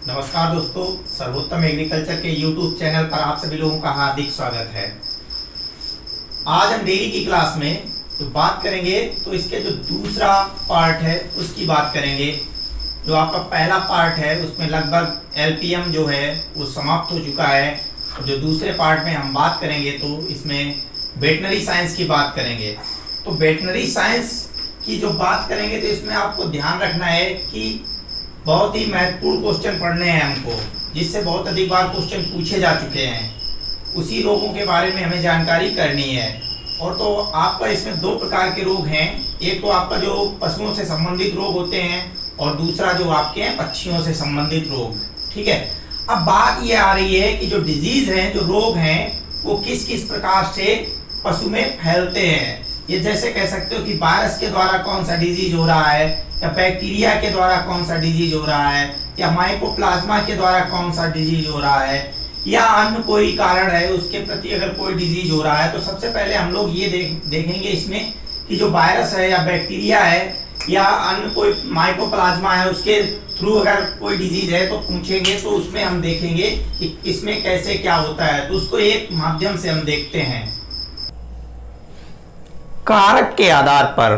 नमस्कार दोस्तों, सर्वोत्तम एग्रीकल्चर के YouTube चैनल पर आप सभी लोगों का हार्दिक स्वागत है। आज हम डेयरी की क्लास में जो बात करेंगे तो इसके जो दूसरा पार्ट है उसकी बात करेंगे। जो आपका पहला पार्ट है उसमें लगभग LPM जो है वो समाप्त हो चुका है। और जो दूसरे पार्ट में हम बात करेंगे तो इसमें वेटनरी साइंस की बात करेंगे। तो वेटनरी साइंस की जो बात करेंगे तो इसमें आपको ध्यान रखना है कि बहुत ही महत्वपूर्ण क्वेश्चन पढ़ने हैं हमको, जिससे बहुत अधिक बार क्वेश्चन पूछे जा चुके हैं। उसी रोगों के बारे में हमें जानकारी करनी है। और तो आपका इसमें दो प्रकार के रोग हैं। एक तो आपका जो पशुओं से संबंधित रोग होते हैं और दूसरा जो आपके हैं पक्षियों से संबंधित रोग। ठीक है, अब बात ये आ रही है कि जो डिजीज हैं, जो रोग हैं, वो किस किस प्रकार से पशु में फैलते हैं। ये जैसे कह सकते हो कि वायरस के द्वारा कौन सा डिजीज हो रहा है, या बैक्टीरिया के द्वारा कौन सा डिजीज हो रहा है, या माइकोप्लाज्मा के द्वारा कौन सा डिजीज हो रहा है, या अन्य कोई कारण है उसके प्रति अगर कोई डिजीज हो रहा है। तो सबसे पहले हम लोग ये देखेंगे इसमें कि जो वायरस है या बैक्टीरिया है या अन्य कोई माइकोप्लाज्मा है उसके थ्रू अगर कोई डिजीज है तो पूछेंगे, तो उसमें हम देखेंगे कि इसमें कैसे क्या होता है। तो उसको एक माध्यम से हम देखते हैं। कारक के आधार पर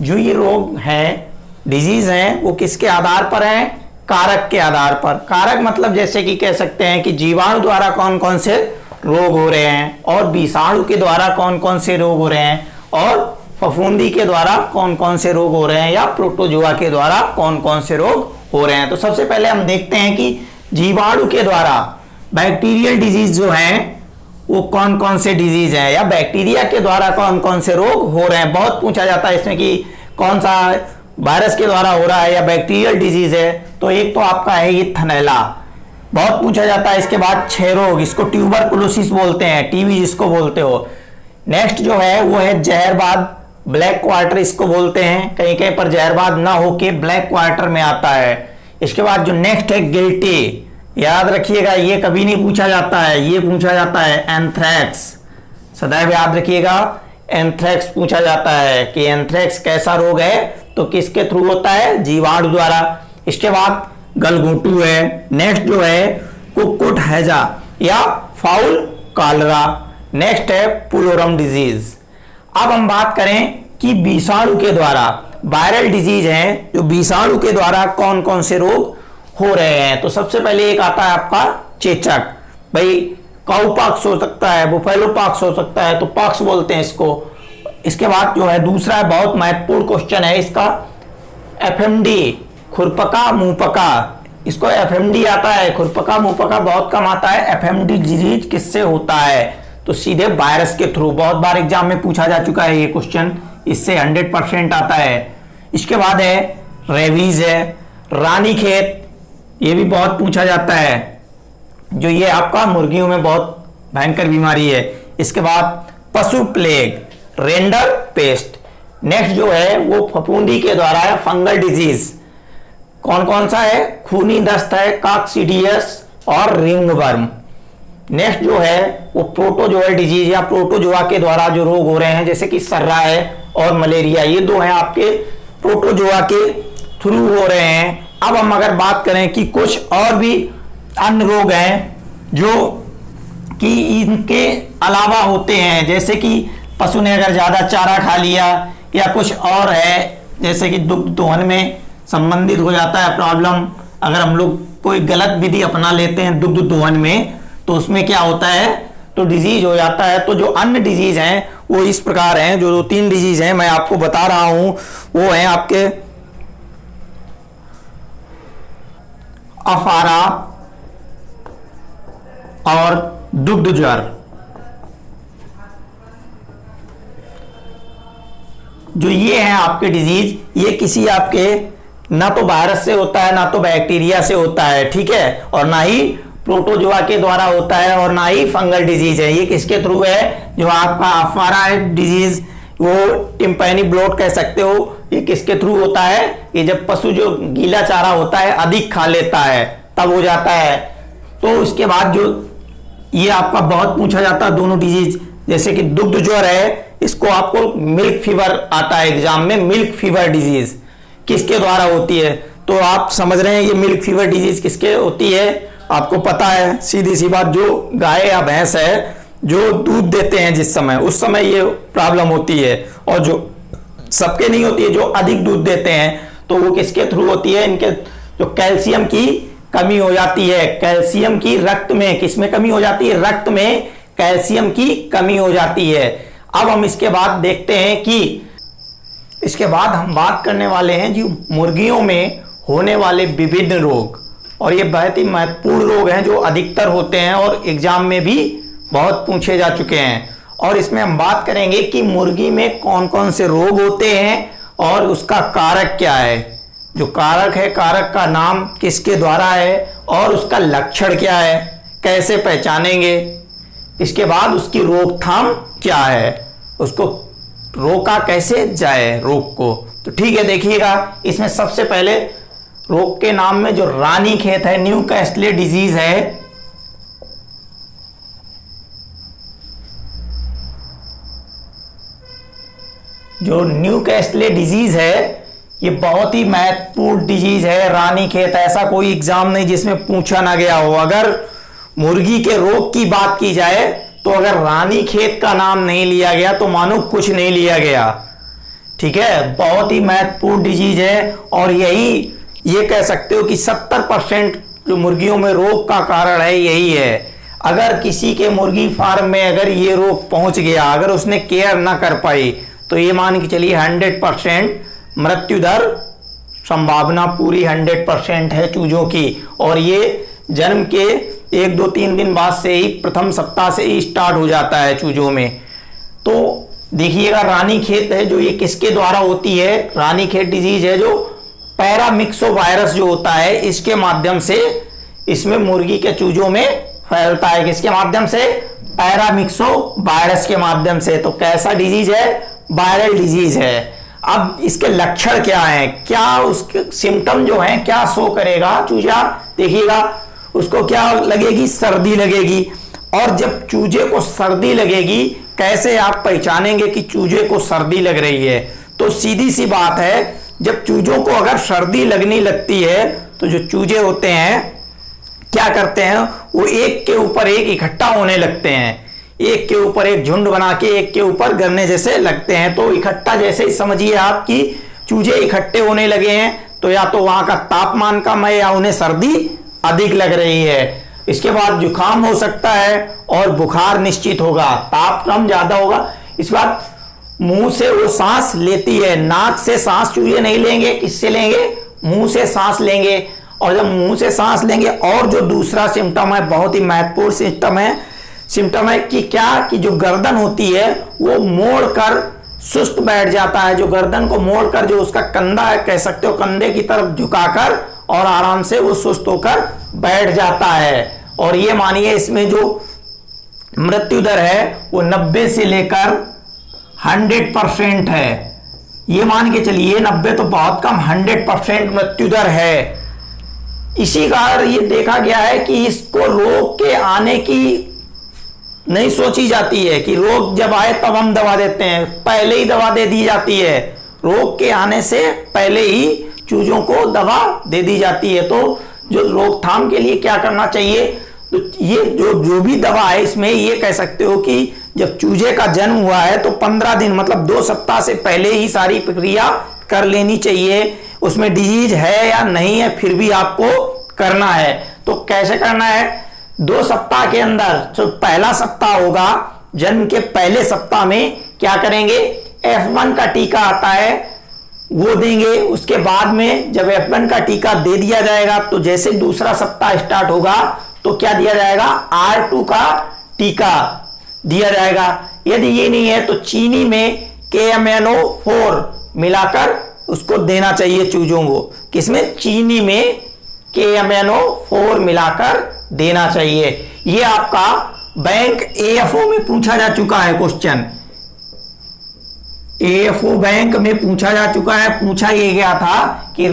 जो ये रोग है, डिजीज हैं, वो किसके आधार पर हैं? कारक के आधार पर। कारक मतलब जैसे कि कह सकते हैं कि जीवाणु द्वारा कौन कौन से रोग हो रहे हैं, और विषाणु के द्वारा कौन कौन से रोग हो रहे हैं, और फफूंदी के द्वारा कौन कौन से रोग हो रहे हैं, या प्रोटोजोआ के द्वारा कौन कौन से रोग हो रहे हैं। तो सबसे पहले हम देखते हैं कि जीवाणु के द्वारा बैक्टीरियल डिजीज जो है वो कौन कौन से डिजीज हैं, या बैक्टीरिया के द्वारा कौन कौन से रोग हो रहे हैं। बहुत पूछा जाता है इसमें कि कौन सा वायरस के द्वारा हो रहा है या बैक्टीरियल डिजीज है। तो एक तो आपका है ये थनैला, बहुत पूछा जाता है। इसके बाद क्षय रोग, इसको ट्यूबरकुलोसिस बोलते हैं, टीबी जिसको बोलते हो। नेक्स्ट जो है वो है जहरबाद, ब्लैक क्वार्टर इसको बोलते हैं। कहीं कहीं पर जहरबाद ना होके ब्लैक क्वार्टर में आता है। इसके बाद जो नेक्स्ट है गिल्टी, याद रखिएगा ये कभी नहीं पूछा जाता है, ये पूछा जाता है एंथ्रैक्स। सदैव याद रखिएगा एंथ्रैक्स पूछा जाता है कि एंथ्रैक्स कैसा रोग है, तो किसके थ्रू होता है? जीवाणु द्वारा। इसके बाद गलघोंटू है। नेक्स्ट जो है कुक्कुट हैजा या फाउल कालरा। नेक्स्ट है पुलोरम डिजीज। अब हम बात करें कि विषाणु के द्वारा, वायरल डिजीज है जो विषाणु के द्वारा कौन कौन से रोग हो रहे हैं। तो सबसे पहले एक आता है आपका चेचक। भाई काऊ पॉक्स हो सकता है, बुफेलो पॉक्स हो सकता है, तो पॉक्स बोलते हैं इसको। इसके बाद जो है दूसरा है, बहुत महत्वपूर्ण क्वेश्चन है इसका, FMD, खुरपका मुंहपका। इसको FMD आता है, खुरपका मुंहपका बहुत कम आता है। FMD डिजीज किससे होता है? तो सीधे वायरस के थ्रू। बहुत बार एग्जाम में पूछा जा चुका है ये क्वेश्चन, इससे 100% आता है। इसके बाद है रेबीज है, रानीखेत, ये भी बहुत पूछा जाता है, जो ये आपका मुर्गियों में बहुत भयंकर बीमारी है। इसके बाद पशु प्लेग, रेंडर पेस्ट। नेक्स्ट जो है वो फफूंदी के द्वारा है, फंगल डिजीज। कौन कौन सा है? खूनी दस्त है, कॉक्सीडियस और रिंगवर्म। नेक्स्ट जो है वो प्रोटोजोअल डिजीज या प्रोटोजोआ के द्वारा जो रोग हो रहे हैं, जैसे कि सर्रा है और मलेरिया, ये दो हैं आपके प्रोटोजोआ के थ्रू हो रहे हैं। अब हम अगर बात करें कि कुछ और भी अन्य रोग हैं जो कि इनके अलावा होते हैं, जैसे कि पशु ने अगर ज़्यादा चारा खा लिया, या कुछ और है जैसे कि दुग्ध दोहन में संबंधित हो जाता है प्रॉब्लम। अगर हम लोग कोई गलत विधि अपना लेते हैं दुग्ध दोहन में, तो उसमें क्या होता है? तो डिजीज हो जाता है। तो जो अन्य डिजीज हैं वो इस प्रकार हैं, जो 2-3 डिजीज हैं मैं आपको बता रहा हूं, वो हैं आपके अफारा और दुग्ध ज्वर। जो ये हैं आपके डिजीज, ये किसी आपके ना तो वायरस से होता है, ना तो बैक्टीरिया से होता है, ठीक है, और ना ही प्रोटोजोआ के द्वारा होता है, और ना ही फंगल डिजीज है। ये किसके थ्रू है? जो आपका अफारा डिजीज, वो टिम्पैनी ब्लॉट कह सकते हो, ये किसके थ्रू होता है? ये जब पशु जो गीला चारा होता है अधिक खा लेता है तब हो जाता है। तो उसके बाद जो ये आपका बहुत पूछा जाता है दोनों डिजीज, जैसे कि दुग्ध ज्वर है, इसको आपको मिल्क फीवर आता है एग्जाम में, मिल्क फीवर डिजीज किसके द्वारा होती है? तो आप समझ रहे हैं ये मिल्क फीवर डिजीज किसके होती है, आपको पता है सीधी सी बात, जो गाय या भैंस है जो दूध देते हैं जिस समय, उस समय ये प्रॉब्लम होती है, और जो सबके नहीं होती है, जो अधिक दूध देते हैं तो वो किसके थ्रू होती है, इनके जो कैल्शियम की कमी हो जाती है, कैल्शियम की रक्त में, किसमें कमी हो जाती है, रक्त में कैल्शियम की कमी हो जाती है। अब हम इसके बाद देखते हैं कि इसके बाद हम बात करने वाले हैं जो मुर्गियों में होने वाले विभिन्न रोग, और ये बहुत ही महत्वपूर्ण रोग हैं जो अधिकतर होते हैं और एग्जाम में भी बहुत पूछे जा चुके हैं। और इसमें हम बात करेंगे कि मुर्गी में कौन कौन से रोग होते हैं और उसका कारक क्या है, जो कारक है, कारक का नाम किसके द्वारा है और उसका लक्षण क्या है, कैसे पहचानेंगे, इसके बाद उसकी रोकथाम क्या है, उसको रोका कैसे जाए रोग को। तो ठीक है, देखिएगा इसमें सबसे पहले रोग के नाम में जो रानीखेत है, न्यूकास्टल डिजीज है, जो न्यूकास्टल डिजीज है ये बहुत ही महत्वपूर्ण डिजीज है। रानीखेत, ऐसा कोई एग्जाम नहीं जिसमें पूछा ना गया हो। अगर मुर्गी के रोग की बात की जाए तो अगर रानीखेत का नाम नहीं लिया गया तो मानो कुछ नहीं लिया गया। ठीक है, बहुत ही महत्वपूर्ण डिजीज है और यही ये कह सकते हो कि 70% जो मुर्गियों में रोग का कारण है यही है। अगर किसी के मुर्गी फार्म में अगर ये रोग पहुंच गया, अगर उसने केयर ना कर पाई, तो ये मान के चलिए 100% मृत्यु दर संभावना पूरी 100% है चूजों की। और ये जन्म के 1, 2, 3 दिन बाद से ही, प्रथम सप्ताह से ही स्टार्ट हो जाता है चूजों में। तो देखिएगा रानीखेत है जो ये किसके द्वारा होती है, रानीखेत डिजीज है जो पैरामिक्सो वायरस जो होता है इसके माध्यम से इसमें मुर्गी के चूजों में फैलता है। किसके माध्यम से, पैरामिक्सो वायरस के माध्यम से। तो कैसा डिजीज है, वायरल डिजीज है। अब इसके लक्षण क्या हैं, क्या उसके सिम्टम जो हैं क्या शो करेगा चूजा, देखिएगा उसको क्या लगेगी, सर्दी लगेगी। और जब चूजे को सर्दी लगेगी, कैसे आप पहचानेंगे कि चूजे को सर्दी लग रही है, तो सीधी सी बात है, जब चूजों को अगर सर्दी लगने लगती है तो जो चूजे होते हैं क्या करते हैं, वो एक के ऊपर एक इकट्ठा होने लगते हैं, एक के ऊपर एक झुंड बना के एक के ऊपर गिरने जैसे लगते हैं। तो इकट्ठा जैसे ही समझिए आप कि चूजे इकट्ठे होने लगे हैं, तो या तो वहां का तापमान कम है या उन्हें सर्दी अधिक लग रही है। इसके बाद जुकाम हो सकता है और बुखार निश्चित होगा, ताप कम ज्यादा होगा। इस बात मुंह से वो सांस लेती है, नाक से सांस चूजे नहीं लेंगे, किससे लेंगे, मुंह से सांस लेंगे। और जब मुंह से सांस लेंगे, और जो दूसरा सिम्टम है, बहुत ही महत्वपूर्ण सिम्टम है कि क्या, कि जो गर्दन होती है वो मोड़ कर सुस्त बैठ जाता है। जो गर्दन को मोड़कर जो उसका कंधा है, कह सकते हो कंधे की तरफ झुकाकर, और आराम से वो सुस्त होकर बैठ जाता है। और ये मानिए इसमें जो मृत्यु दर है वो 90 से लेकर 100% है। ये मान के चलिए 90 तो बहुत कम, 100% मृत्यु दर है। इसी कारण ये देखा गया है कि इसको रोग के आने की नहीं सोची जाती है कि रोग जब आए तब हम दवा देते हैं, पहले ही दवा दे दी जाती है। रोग के आने से पहले ही चूजों को दवा दे दी जाती है। तो जो रोकथाम के लिए क्या करना चाहिए, तो ये जो भी दवा है इसमें ये कह सकते हो कि जब चूजे का जन्म हुआ है तो 15 दिन मतलब 2 सप्ताह से पहले ही सारी प्रक्रिया कर लेनी चाहिए। उसमें डिजीज है या नहीं है फिर भी आपको करना है। तो कैसे करना है, 2 सप्ताह के अंदर, जो पहला सप्ताह होगा, जन्म के पहले सप्ताह में क्या करेंगे, F1 का टीका आता है वो देंगे। उसके बाद में जब F1 का टीका दे दिया जाएगा तो जैसे दूसरा सप्ताह स्टार्ट होगा तो क्या दिया जाएगा, R2 का टीका दिया जाएगा। यदि ये नहीं है तो चीनी में KMNO4 मिलाकर उसको देना चाहिए चूजों को। किसमें, चीनी में KMNO4 मिलाकर देना चाहिए। ये आपका बैंक AFO में पूछा जा चुका है क्वेश्चन, AFO बैंक में पूछा जा चुका है। पूछा ये गया था कि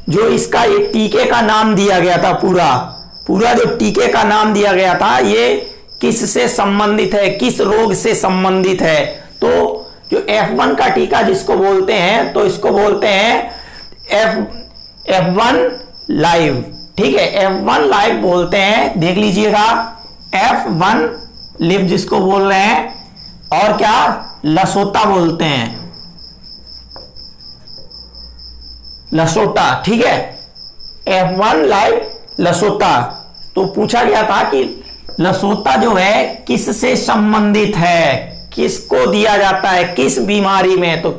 जो इसका एक टीके का नाम दिया गया था, पूरा जो टीके का नाम दिया गया था ये किस से संबंधित है, किस रोग से संबंधित है। तो जो F1 का टीका जिसको बोलते हैं, तो इसको बोलते हैं F1 लाइव, ठीक है, F1 लाइव बोलते हैं, देख लीजिएगा, F1 लिव जिसको बोल रहे हैं, और क्या लसोटा बोलते हैं, लसोटा, ठीक है, F1 लाइव लसोटा। तो पूछा गया था कि लसोटा जो है किससे संबंधित है, किसको दिया जाता है, किस बीमारी में, तो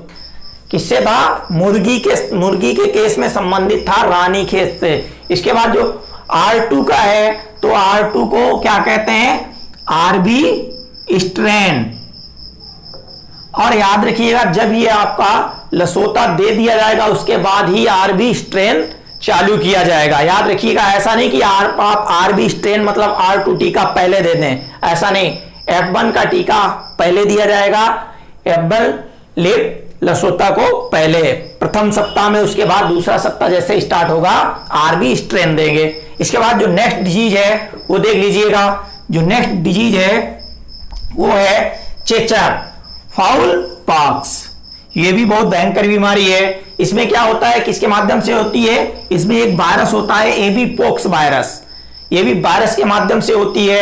किससे था, मुर्गी के केस में संबंधित था, रानीखेत से। इसके बाद जो R2 का है, तो R2 को क्या कहते हैं, आरबी स्ट्रेन। और याद रखिएगा, जब ये आपका लसोटा दे दिया जाएगा उसके बाद ही आरबी स्ट्रेन चालू किया जाएगा। याद रखिएगा, ऐसा नहीं कि आप आरबी स्ट्रेन मतलब R2 टीका पहले दे दें, ऐसा नहीं। F1 का टीका पहले दिया जाएगा, F1 लिव लसोटा को पहले प्रथम सप्ताह में, उसके बाद दूसरा सप्ताह जैसे स्टार्ट होगा आरबी स्ट्रेन देंगे। इसके बाद जो नेक्स्ट डिजीज है वो देख लीजिएगा, जो नेक्स्ट डिजीज है वो है चेचक फाउल पॉक्स। ये भी बहुत भयंकर बीमारी है। इसमें क्या होता है, किसके माध्यम से होती है, इसमें एक वायरस होता है एबी पॉक्स वायरस, ये भी वायरस के माध्यम से होती है।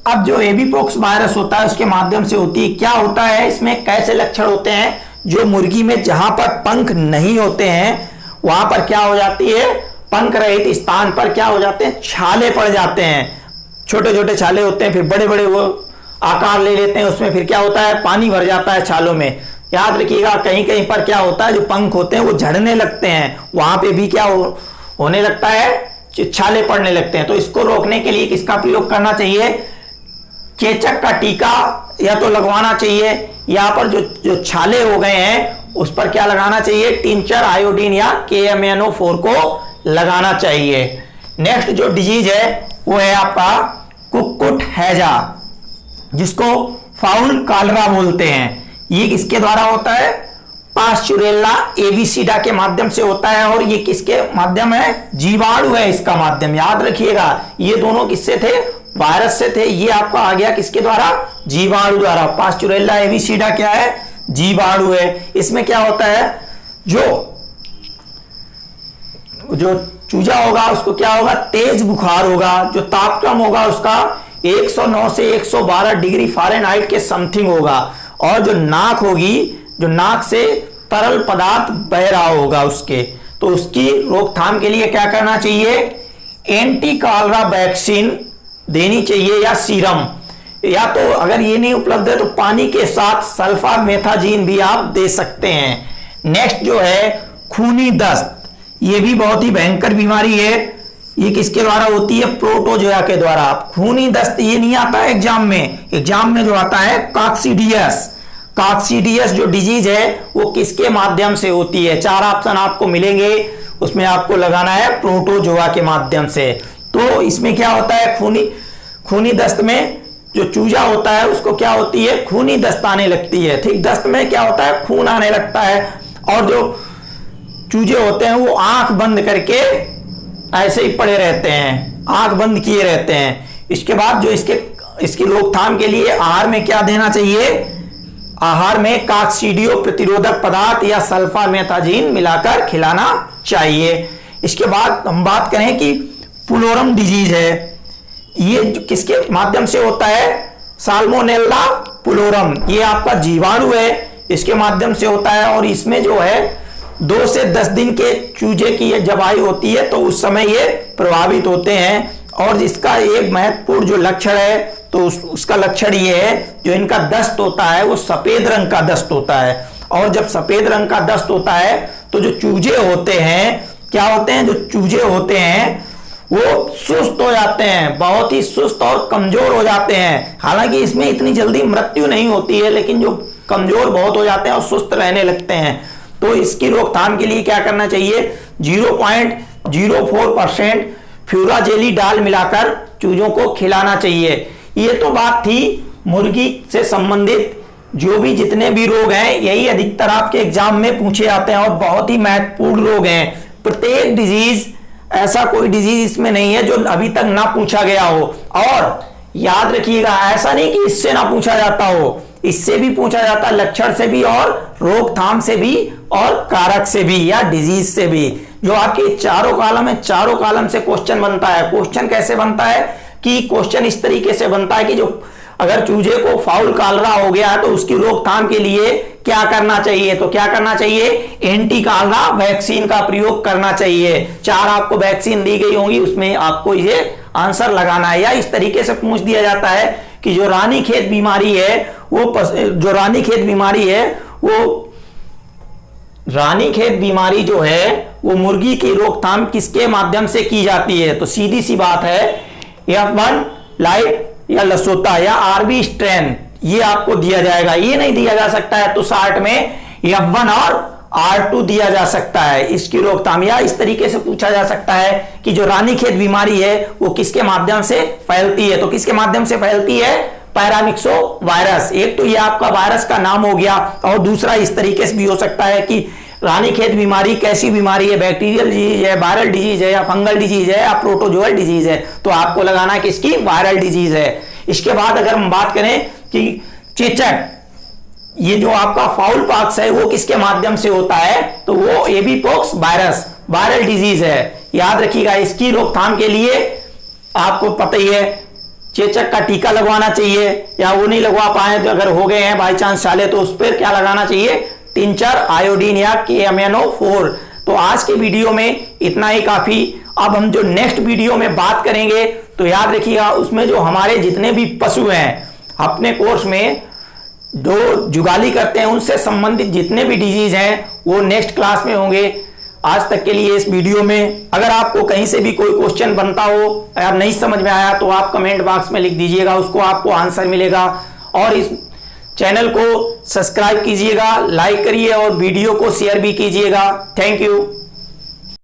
अब जो एबी पॉक्स वायरस होता है उसके माध्यम से होती है, क्या होता है इसमें, कैसे लक्षण होते हैं, जो मुर्गी में जहां पर पंख नहीं होते हैं वहां पर क्या हो जाती है, पंख रहित स्थान पर क्या हो जाते हैं, छाले पड़ जाते हैं, छोटे छोटे छाले होते हैं, फिर बड़े बड़े वो आकार ले लेते हैं, उसमें फिर क्या होता है, पानी भर जाता है छालों में। याद रखिएगा, कहीं कहीं पर क्या होता है, जो पंख होते हैं वो झड़ने लगते हैं, वहां पे भी क्या होने लगता है, छाले पड़ने लगते हैं। तो इसको रोकने के लिए किसका प्रयोग करना चाहिए, चेचक का टीका या तो लगवाना चाहिए, यहाँ पर जो छाले हो गए हैं उस पर क्या लगाना चाहिए, टिंचर आयोडीन या KMnO4 को लगाना चाहिए। नेक्स्ट जो डिजीज है वो है आपका कुक्कुट हैजा, जिसको फाउल कालरा बोलते हैं। ये किसके द्वारा होता है, पास्चुरेला एविसिडा के माध्यम से होता है, और ये किसके माध्यम है, जीवाणु है इसका माध्यम। याद रखिएगा, ये दोनों किससे थे, वायरस से थे, ये आपका आ गया किसके द्वारा, जीवाणु द्वारा। पास्चुरेला एविसिडा क्या है, जीवाणु है। इसमें क्या होता है, जो चूजा होगा उसको क्या होगा, तेज बुखार होगा, जो तापक्रम होगा उसका 109 से 112 डिग्री फ़ारेनहाइट के समथिंग होगा, और जो नाक होगी, जो नाक से तरल पदार्थ बह रहा होगा उसके, तो उसकी रोकथाम के लिए क्या करना चाहिए, एंटी कालरा वैक्सीन देनी चाहिए या सीरम, या तो अगर ये नहीं उपलब्ध है तो पानी के साथ सल्फामेथाजीन भी आप दे सकते हैं। नेक्स्ट जो है खूनी दस्त, ये भी बहुत ही भयंकर बीमारी है। ये किसके द्वारा होती है, प्रोटोजोआ के द्वारा। खूनी दस्त ये नहीं आता है एग्जाम में जो आता है कॉक्सीडियस जो डिजीज है वो किसके माध्यम से होती है, 4 ऑप्शन आपको मिलेंगे, उसमें आपको लगाना है प्रोटोजोआ के माध्यम से। तो इसमें क्या होता है, खूनी दस्त में जो चूजा होता है उसको क्या होती है, खूनी दस्त आने लगती है। ठीक, दस्त में क्या होता है, खून आने लगता है, और जो चूजे होते हैं वो आंख बंद करके ऐसे ही पड़े रहते हैं, आंख बंद किए रहते हैं। इसके बाद जो इसकी रोकथाम के लिए आहार में क्या देना चाहिए, आहार में काकसीडियो प्रतिरोधक पदार्थ या सल्फामेथाजीन मिलाकर खिलाना चाहिए। इसके बाद हम बात करें कि पुलोरम डिजीज है, ये किसके माध्यम से होता है, साल्मोनेला पुलोरम, ये आपका जीवाणु है, इसके माध्यम से होता है। और इसमें जो है 2 से 10 दिन के चूजे की जब आयु होती है तो उस समय ये प्रभावित होते हैं। और इसका एक महत्वपूर्ण जो लक्षण है तो उसका लक्षण ये है, जो इनका दस्त होता है वो सफेद रंग का दस्त होता है। और जब सफेद रंग का दस्त होता है तो जो चूजे होते हैं क्या होते हैं, जो चूजे होते हैं वो सुस्त हो जाते हैं, बहुत ही सुस्त और कमजोर हो जाते हैं। हालांकि इसमें इतनी जल्दी मृत्यु नहीं होती है, लेकिन जो कमजोर बहुत हो जाते हैं और सुस्त रहने लगते हैं। तो इसकी रोकथाम के लिए क्या करना चाहिए, 0.04% फ्यूराजेली डाल मिलाकर चूजों को खिलाना चाहिए। ये तो बात थी मुर्गी से संबंधित जो भी जितने भी रोग हैं, यही अधिकतर आपके एग्जाम में पूछे जाते हैं और बहुत ही महत्वपूर्ण रोग हैं। प्रत्येक डिजीज, ऐसा कोई डिजीज इसमें नहीं है जो अभी तक ना पूछा गया हो। और याद रखिएगा, ऐसा नहीं कि इससे ना पूछा जाता हो, इससे भी पूछा जाता है, लक्षण से भी और रोकथाम से भी और कारक से भी या डिजीज से भी। जो आपके चारों कॉलम है, चारों कॉलम से क्वेश्चन बनता है। क्वेश्चन कैसे बनता है कि क्वेश्चन इस तरीके से बनता है कि जो अगर चूजे को फाउल कालरा हो गया तो उसकी रोकथाम के लिए क्या करना चाहिए, तो क्या करना चाहिए, एंटी कालरा वैक्सीन का प्रयोग करना चाहिए। 4 आपको वैक्सीन दी गई होंगी, उसमें आपको ये आंसर लगाना है। या इस तरीके से पूछ दिया जाता है कि जो रानीखेत बीमारी है जो रानीखेत बीमारी जो है वो मुर्गी की रोकथाम किसके माध्यम से की जाती है, तो सीधी सी बात है F1 लाइट या लसोटा या आरबी स्ट्रेन, ये आपको दिया जाएगा। ये नहीं दिया जा सकता है तो शार्ट में F1 और R2 दिया जा सकता है इसकी रोकथाम। या इस तरीके से पूछा जा सकता है कि जो रानीखेत बीमारी है वो किसके माध्यम से फैलती है, तो किसके माध्यम से फैलती है, पैरामिक्सो वायरस। एक तो ये आपका वायरस का नाम हो गया, और दूसरा इस तरीके से भी हो सकता है कि रानीखेत बीमारी कैसी बीमारी है, बैक्टीरियल डिजीज है, वायरल डिजीज है, या फंगल डिजीज है, या प्रोटोजोअल डिजीज है, तो आपको लगाना है किसकी, वायरल डिजीज है। इसके बाद अगर हम बात करें कि चेचक, ये जो आपका फाउल पॉक्स है वो किसके माध्यम से होता है, तो वो एबीपॉक्स वायरस वायरल डिजीज है। याद रखिएगा, इसकी रोकथाम के लिए आपको पता ही है चेचक का टीका लगवाना चाहिए, या वो नहीं लगवा पाए तो अगर हो गए हैं बाई चांस चाले तो उस पर क्या लगाना चाहिए, टिंचर आयोडीन या KMnO4। तो आज के वीडियो में इतना ही काफी। अब हम जो नेक्स्ट वीडियो में बात करेंगे तो याद रखिएगा उसमें जो हमारे जितने भी पशु हैं अपने कोर्स में जो जुगाली करते हैं उनसे संबंधित जितने भी डिजीज हैं वो नेक्स्ट क्लास में होंगे। आज तक के लिए इस वीडियो में अगर आपको कहीं से भी कोई क्वेश्चन बनता हो या नहीं समझ में आया तो आप कमेंट बॉक्स में लिख दीजिएगा, उसको आपको आंसर मिलेगा। और इस चैनल को सब्सक्राइब कीजिएगा, लाइक करिए और वीडियो को शेयर भी कीजिएगा। Thank you.